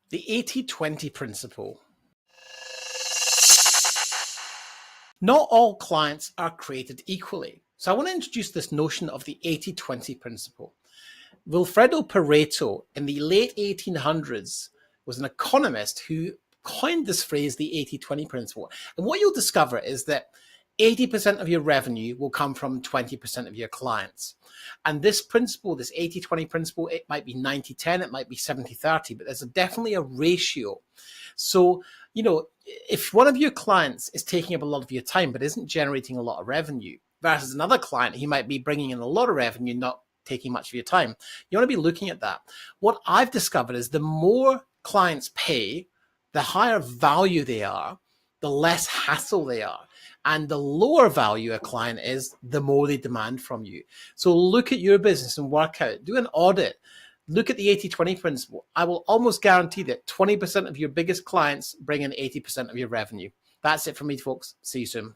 The 80-20 principle. Not all clients are created equally. So I want to introduce this notion of the 80-20 principle. Wilfredo Pareto in the late 1800s was an economist who coined this phrase, the 80-20 principle. And what you'll discover is that 80% of your revenue will come from 20% of your clients. And this principle, this 80-20 principle, it might be 90-10, it might be 70-30, but there's definitely a ratio. So, if one of your clients is taking up a lot of your time, but isn't generating a lot of revenue, versus another client, he might be bringing in a lot of revenue, not taking much of your time. You want to be looking at that. What I've discovered is the more clients pay, the higher value they are, the less hassle they are. And the lower value a client is, the more they demand from you. So look at your business and work out, do an audit, look at the 80-20 principle. I will almost guarantee that 20% of your biggest clients bring in 80% of your revenue. That's it for me, folks. See you soon.